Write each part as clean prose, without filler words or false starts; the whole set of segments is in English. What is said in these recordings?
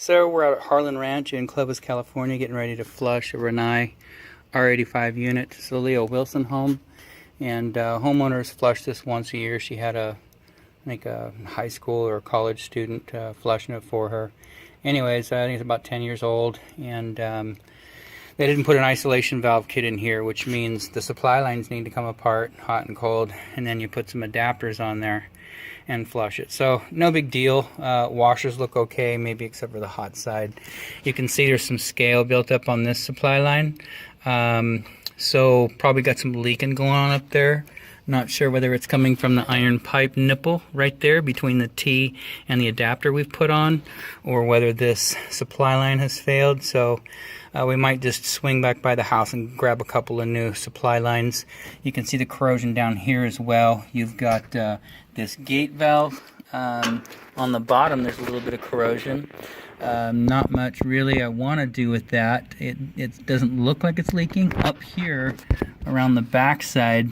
So we're out at Harlan Ranch in Clovis, California, getting ready to flush a Renai R85 unit. It's a Leo Wilson home, and homeowners flush this once a year. She had I think a high school or college student flushing it for her. Anyways, I think it's about 10 years old, and they didn't put an isolation valve kit in here, which means the supply lines need to come apart, hot and cold, and then you put some adapters on there and flush it. So no big deal. Washers look okay, maybe except for the hot side. You can see there's some scale built up on this supply line. So probably got some leaking going on up there. Not sure whether it's coming from the iron pipe nipple right there between the T and the adapter we've put on, or whether this supply line has failed. So we might just swing back by the house and grab a couple of new supply lines. You can see the corrosion down here as well. You've got this gate valve. On the bottom there's a little bit of corrosion. Not much really I want to do with that. It doesn't look like it's leaking. Up here around the back side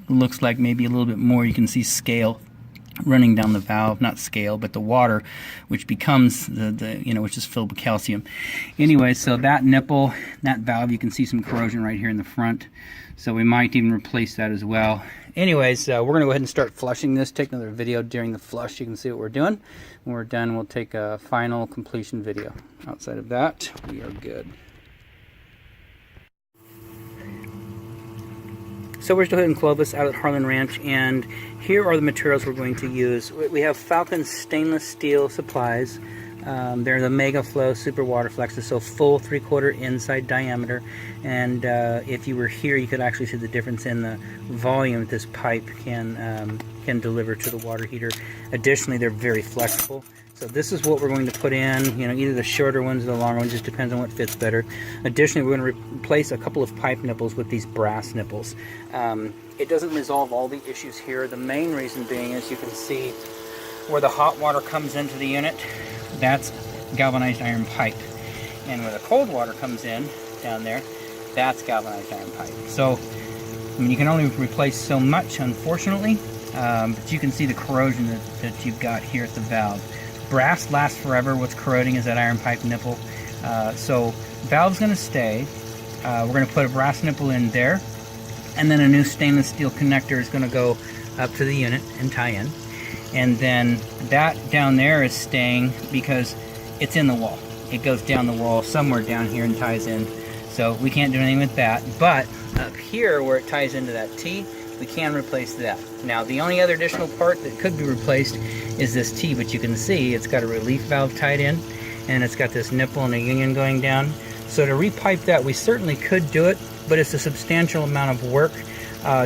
looks like maybe a little bit more. You can see scale running down the valve, not scale, but the water, which becomes which is filled with calcium. Anyway, so that nipple, that valve, you can see some corrosion right here in the front. So we might even replace that as well. Anyways, we're going to go ahead and start flushing this. Take another video during the flush. You can see what we're doing. When we're done, we'll take a final completion video. Outside of that, we are good. So we're still in Clovis out at Harlan Ranch, and here are the materials we're going to use. We have Falcon stainless steel supplies. They're the Mega Flow Super Water Flexes, so full 3/4 inside diameter. And if you were here, you could actually see the difference in the volume that this pipe can deliver to the water heater. Additionally, they're very flexible. So this is what we're going to put in, either the shorter ones or the longer ones, just depends on what fits better. Additionally, we're going to replace a couple of pipe nipples with these brass nipples. It doesn't resolve all the issues here. The main reason being is you can see where the hot water comes into the unit, that's galvanized iron pipe. And where the cold water comes in, down there, that's galvanized iron pipe. So, you can only replace so much, unfortunately, but you can see the corrosion that you've got here at the valve. Brass lasts forever. What's corroding is that iron pipe nipple. So valve's going to stay. We're going to put a brass nipple in there, and then a new stainless steel connector is going to go up to the unit and tie in. And then that down there is staying because it's in the wall. It goes down the wall somewhere down here and ties in. So we can't do anything with that. But up here where it ties into that T, we can replace that. Now the only other additional part that could be replaced is this T, but you can see it's got a relief valve tied in, and it's got this nipple and a union going down. So to repipe that, we certainly could do it, but it's a substantial amount of work.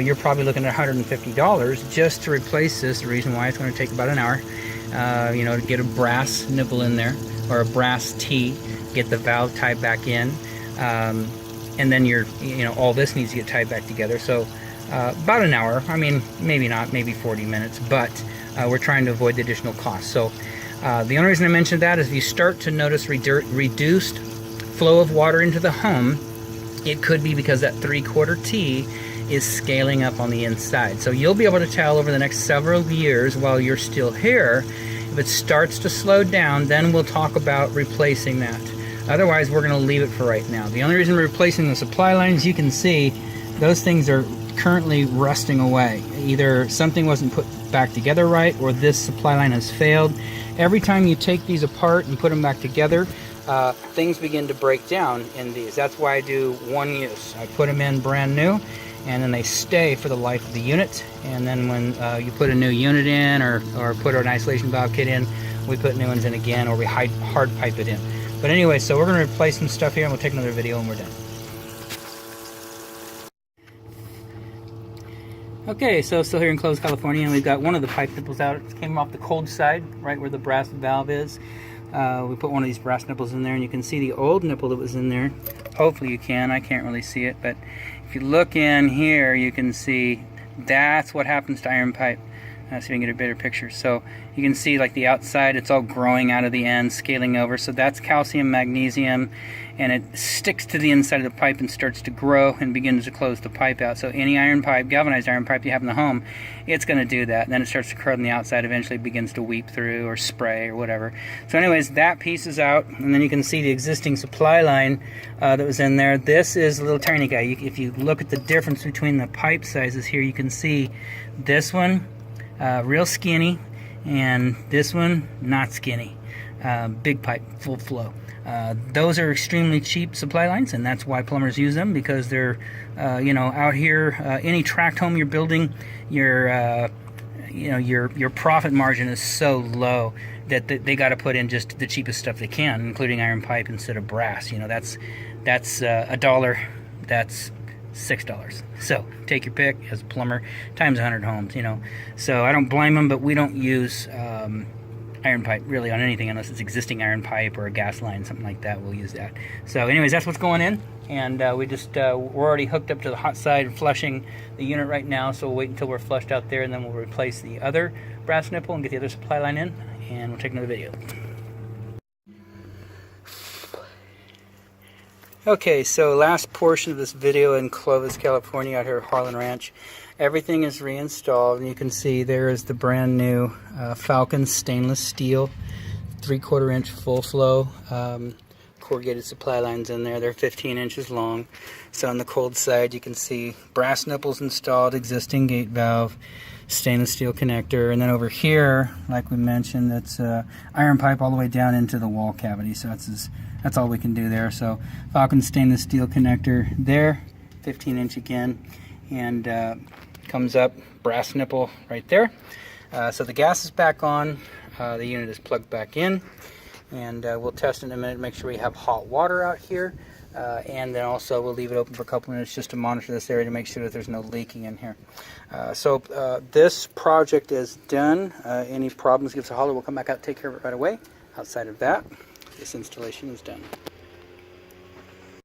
You're probably looking at $150 just to replace this. The reason why it's going to take about an hour, to get a brass nipple in there, or a brass T, get the valve tied back in, and then all this needs to get tied back together. So about an hour. I mean, maybe not, maybe 40 minutes, but we're trying to avoid the additional cost. So the only reason I mentioned that is if you start to notice reduced flow of water into the home, it could be because that 3/4 T is scaling up on the inside. So you'll be able to tell over the next several years while you're still here. If it starts to slow down, then we'll talk about replacing that. Otherwise, we're going to leave it for right now. The only reason we're replacing the supply lines, you can see those things are currently rusting away. Either something wasn't put back together right, or this supply line has failed. Every time you take these apart and put them back together, things begin to break down in these. That's why I do one use. I put them in brand new, and then they stay for the life of the unit. And then when you put a new unit in, or put an isolation valve kit in, we put new ones in again, or we hard pipe it in. But anyway, so we're going to replace some stuff here, and we'll take another video when we're done. Okay, so still here in Clovis, California, and we've got one of the pipe nipples out. It came off the cold side, right where the brass valve is. We put one of these brass nipples in there, and you can see the old nipple that was in there. Hopefully you can. I can't really see it, but if you look in here, you can see that's what happens to iron pipe. See if I can get a better picture. So you can see like the outside, it's all growing out of the end, scaling over. So that's calcium, magnesium, and it sticks to the inside of the pipe and starts to grow and begins to close the pipe out. So any iron pipe, galvanized iron pipe you have in the home, it's going to do that. And then it starts to curl on the outside, eventually begins to weep through or spray or whatever. So anyways, that piece is out, and then you can see the existing supply line that was in there. This is a little tiny guy. If you look at the difference between the pipe sizes here, you can see this one real skinny, and this one not skinny. Big pipe, full flow. Those are extremely cheap supply lines, and that's why plumbers use them, because they're, out here, any tract home you're building, your profit margin is so low that they got to put in just the cheapest stuff they can, including iron pipe instead of brass. That's $1. That's $6. So take your pick as a plumber times 100 homes. So I don't blame them, but we don't use iron pipe really on anything unless it's existing iron pipe or a gas line, something like that. We'll use that. So anyways, that's what's going in, and we're already hooked up to the hot side, flushing the unit right now. So we'll wait until we're flushed out there, and then we'll replace the other brass nipple and get the other supply line in, and we'll take another video. Okay, so last portion of this video in Clovis, California, out here at Harlan Ranch. Everything is reinstalled, and you can see there is the brand new Falcon stainless steel 3/4 inch full flow corrugated supply lines in there. They're 15 inches long. So on the cold side you can see brass nipples installed, existing gate valve, stainless steel connector, and then over here, like we mentioned, that's iron pipe all the way down into the wall cavity. So that's all we can do there. So Falcon stainless steel connector there, 15 inch again, and comes up, brass nipple right there. So the gas is back on, the unit is plugged back in, and we'll test in a minute to make sure we have hot water out here, and then also we'll leave it open for a couple minutes just to monitor this area to make sure that there's no leaking in here. So this project is done. Any problems, give us a holler. We'll come back out and take care of it right away. Outside of that, this installation is done.